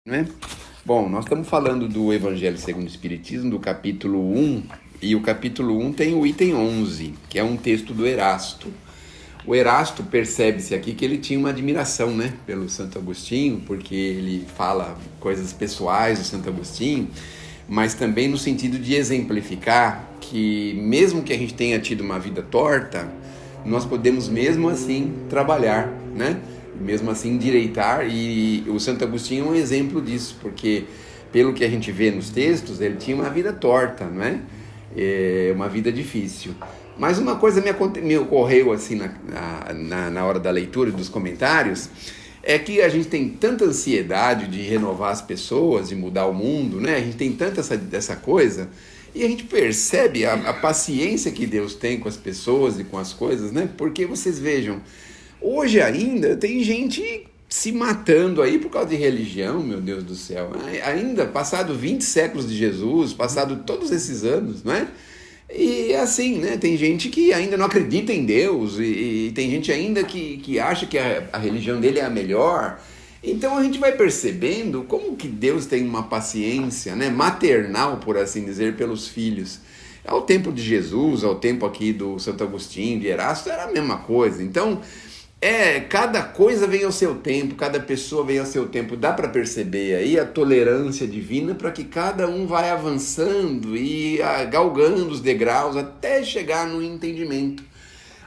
Né? Bom, nós estamos falando do Evangelho segundo o Espiritismo, do capítulo 1, e o capítulo 1 tem o item 11, que é um texto do Erasto. O Erasto, percebe-se aqui que ele tinha uma admiração, né, pelo Santo Agostinho, porque ele fala coisas pessoais do Santo Agostinho, mas também no sentido de exemplificar que mesmo que a gente tenha tido uma vida torta, nós podemos mesmo assim trabalhar, né? Mesmo assim endireitar, e o Santo Agostinho é um exemplo disso, porque pelo que a gente vê nos textos, ele tinha uma vida torta, não é? Uma vida difícil. Mas uma coisa me ocorreu assim na hora da leitura dos comentários, é que a gente tem tanta ansiedade de renovar as pessoas, de mudar o mundo, né? A gente tem tanta essa coisa, e a gente percebe a paciência que Deus tem com as pessoas e com as coisas, né? Porque vocês vejam, hoje ainda tem gente se matando aí por causa de religião, meu Deus do céu. Ainda, passado 20 séculos de Jesus, passado todos esses anos, não é? E assim, né? Tem gente que ainda não acredita em Deus, e tem gente ainda que acha que a religião dele é a melhor. Então a gente vai percebendo como que Deus tem uma paciência, né, maternal, por assim dizer, pelos filhos. Ao tempo de Jesus, ao tempo aqui do Santo Agostinho, de Erasto, era a mesma coisa. Então, cada coisa vem ao seu tempo, cada pessoa vem ao seu tempo. Dá para perceber aí a tolerância divina para que cada um vai avançando e galgando os degraus até chegar no entendimento.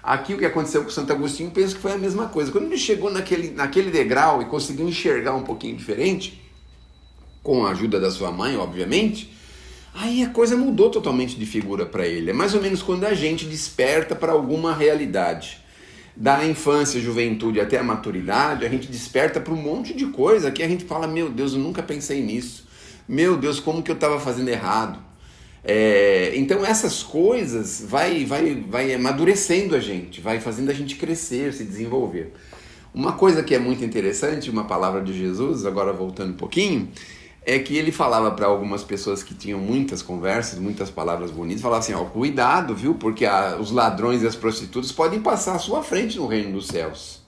Aqui o que aconteceu com o Santo Agostinho, penso que foi a mesma coisa. Quando ele chegou naquele degrau e conseguiu enxergar um pouquinho diferente, com a ajuda da sua mãe, obviamente, aí a coisa mudou totalmente de figura para ele. É mais ou menos quando a gente desperta para alguma realidade. Da infância, juventude até a maturidade, a gente desperta para um monte de coisa que a gente fala, meu Deus, eu nunca pensei nisso. Meu Deus, como que eu estava fazendo errado? Então essas coisas vai amadurecendo a gente, vai fazendo a gente crescer, se desenvolver. Uma coisa que é muito interessante, uma palavra de Jesus, agora voltando um pouquinho, é que ele falava para algumas pessoas que tinham muitas conversas, muitas palavras bonitas, falava assim, ó, cuidado, viu, porque os ladrões e as prostitutas podem passar à sua frente no reino dos céus.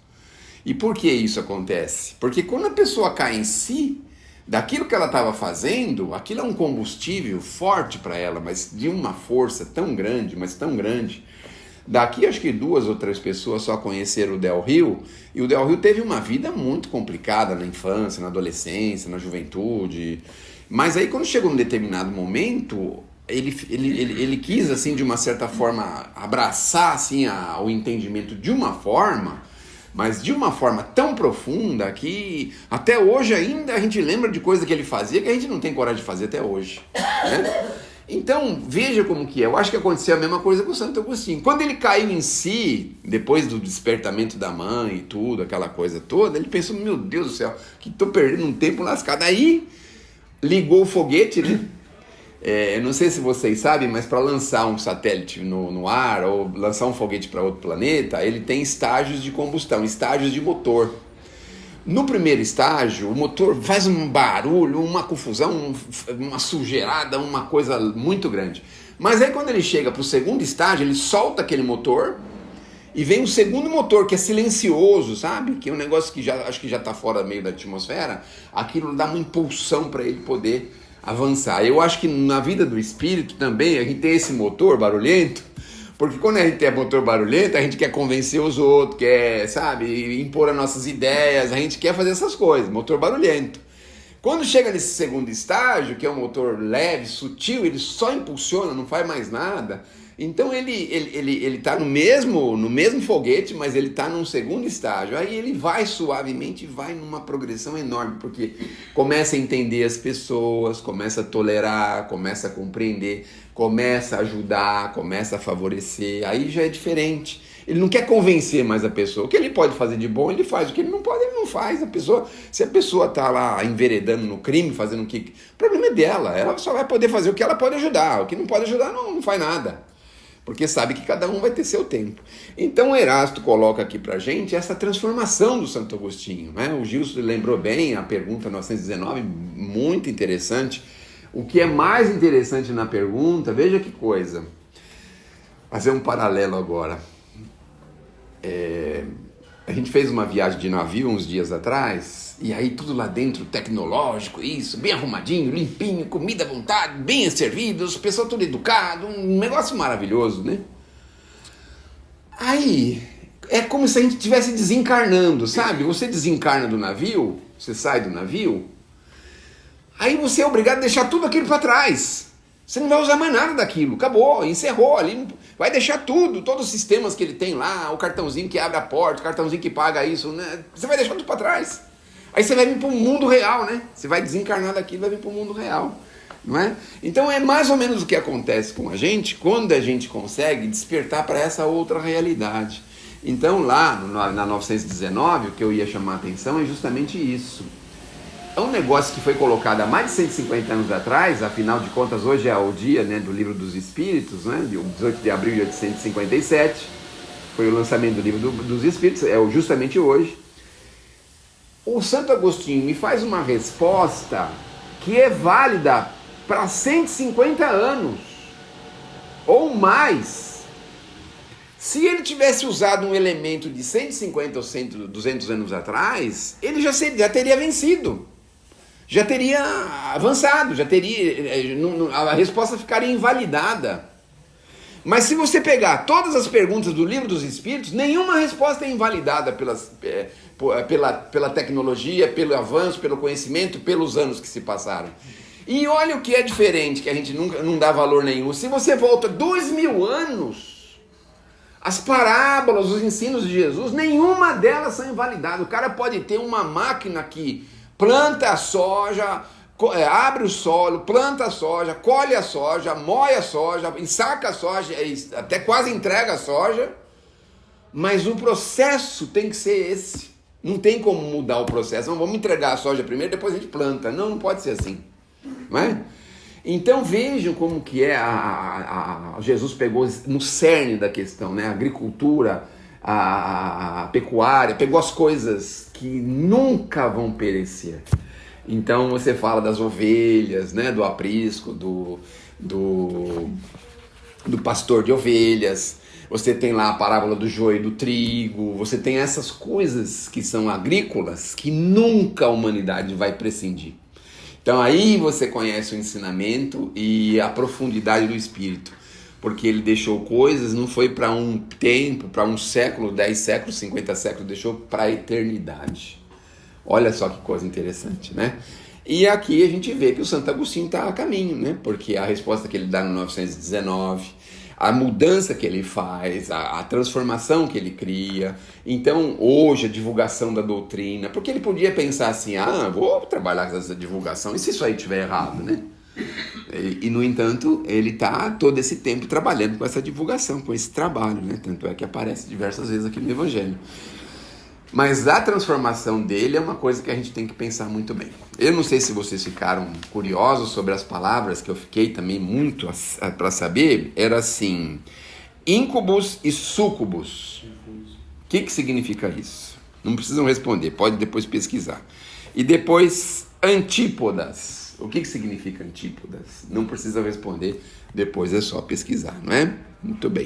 E por que isso acontece? Porque quando a pessoa cai em si, daquilo que ela estava fazendo, aquilo é um combustível forte para ela, mas de uma força tão grande, mas tão grande. Daqui acho que 2 ou 3 pessoas só conheceram o Del Rio, e o Del Rio teve uma vida muito complicada na infância, na adolescência, na juventude. Mas aí quando chegou num determinado momento, ele quis, assim, de uma certa forma, abraçar assim, o entendimento de uma forma, mas de uma forma tão profunda que até hoje ainda a gente lembra de coisa que ele fazia que a gente não tem coragem de fazer até hoje, né? Então, veja como que é. Eu acho que aconteceu a mesma coisa com o Santo Agostinho. Quando ele caiu em si, depois do despertamento da mãe e tudo, aquela coisa toda, ele pensou, meu Deus do céu, que estou perdendo um tempo lascado. Aí, ligou o foguete, né? Eu não sei se vocês sabem, mas para lançar um satélite no ar ou lançar um foguete para outro planeta, ele tem estágios de combustão, estágios de motor. No primeiro estágio, o motor faz um barulho, uma confusão, uma sujeirada, uma coisa muito grande. Mas aí quando ele chega para o segundo estágio, ele solta aquele motor e vem um segundo motor que é silencioso, sabe? Que é um negócio que acho que já está fora meio da atmosfera. Aquilo dá uma impulsão para ele poder avançar. Eu acho que na vida do espírito também a gente tem esse motor barulhento, porque quando a gente tem motor barulhento, a gente quer convencer os outros, quer, sabe, impor as nossas ideias, a gente quer fazer essas coisas, motor barulhento. Quando chega nesse segundo estágio, que é um motor leve, sutil, ele só impulsiona, não faz mais nada. Então ele tá no mesmo foguete, mas ele tá num segundo estágio. Aí ele vai suavemente e vai numa progressão enorme, porque começa a entender as pessoas, começa a tolerar, começa a compreender, começa a ajudar, começa a favorecer. Aí já é diferente. Ele não quer convencer mais a pessoa. O que ele pode fazer de bom, ele faz. O que ele não pode, ele não faz. Se a pessoa tá lá enveredando no crime, fazendo o que... O problema é dela. Ela só vai poder fazer o que ela pode ajudar. O que não pode ajudar, não faz nada. Porque sabe que cada um vai ter seu tempo. Então o Erasto coloca aqui pra gente essa transformação do Santo Agostinho, né? O Gilson lembrou bem a pergunta 919, muito interessante. O que é mais interessante na pergunta, veja que coisa. Fazer um paralelo agora. A gente fez uma viagem de navio uns dias atrás, e aí tudo lá dentro, tecnológico, isso, bem arrumadinho, limpinho, comida à vontade, bem servidos, pessoal tudo educado, um negócio maravilhoso, né? Aí, é como se a gente estivesse desencarnando, sabe? Você desencarna do navio, você sai do navio, aí você é obrigado a deixar tudo aquilo para trás. Você não vai usar mais nada daquilo, acabou, encerrou ali, vai deixar tudo, todos os sistemas que ele tem lá, o cartãozinho que abre a porta, o cartãozinho que paga isso, né? Você vai deixar tudo para trás. Aí você vai vir para o mundo real, né? Você vai desencarnar daqui e vai vir para o mundo real, não é? Então é mais ou menos o que acontece com a gente quando a gente consegue despertar para essa outra realidade. Então lá na 919, o que eu ia chamar a atenção é justamente isso. É um negócio que foi colocado há mais de 150 anos atrás, afinal de contas hoje é o dia, né, do Livro dos Espíritos, né, de 18 de abril de 1857, foi o lançamento do Livro dos Espíritos, é justamente hoje. O Santo Agostinho me faz uma resposta que é válida para 150 anos, ou mais. Se ele tivesse usado um elemento de 150 ou 200 anos atrás, ele já teria vencido. Já teria avançado, a resposta ficaria invalidada. Mas se você pegar todas as perguntas do Livro dos Espíritos, nenhuma resposta é invalidada pela tecnologia, pelo avanço, pelo conhecimento, pelos anos que se passaram. E olha o que é diferente, que a gente nunca não dá valor nenhum. Se você volta 2000 anos, as parábolas, os ensinos de Jesus, nenhuma delas são invalidadas. O cara pode ter uma máquina que planta a soja, abre o solo, planta a soja, colhe a soja, moe a soja, ensaca a soja, até quase entrega a soja, mas o processo tem que ser esse. Não tem como mudar o processo. Não, vamos entregar a soja primeiro, depois a gente planta. Não pode ser assim. Não é? Então vejam como que é Jesus pegou no cerne da questão, né? A agricultura, a pecuária, pegou as coisas que nunca vão perecer. Então você fala das ovelhas, né, do aprisco, do pastor de ovelhas, você tem lá a parábola do joio e do trigo, você tem essas coisas que são agrícolas que nunca a humanidade vai prescindir. Então aí você conhece o ensinamento e a profundidade do Espírito. Porque ele deixou coisas, não foi para um tempo, para um século, 10 séculos, 50 séculos, deixou para a eternidade. Olha só que coisa interessante, né? E aqui a gente vê que o Santo Agostinho está a caminho, né? Porque a resposta que ele dá no 919, a mudança que ele faz, a transformação que ele cria. Então, hoje, a divulgação da doutrina, porque ele podia pensar assim, vou trabalhar com essa divulgação, e se isso aí estiver errado, né? E, no entanto, ele está todo esse tempo trabalhando com essa divulgação, com esse trabalho, né? Tanto é que aparece diversas vezes aqui no Evangelho. Mas a transformação dele é uma coisa que a gente tem que pensar muito bem. Eu não sei se vocês ficaram curiosos sobre as palavras, que eu fiquei também muito para saber. Era assim, íncubus e súcubus. O que significa isso? Não precisam responder, pode depois pesquisar. E depois, antípodas. O que significa antípodas? Não precisa responder, depois é só pesquisar, não é? Muito bem.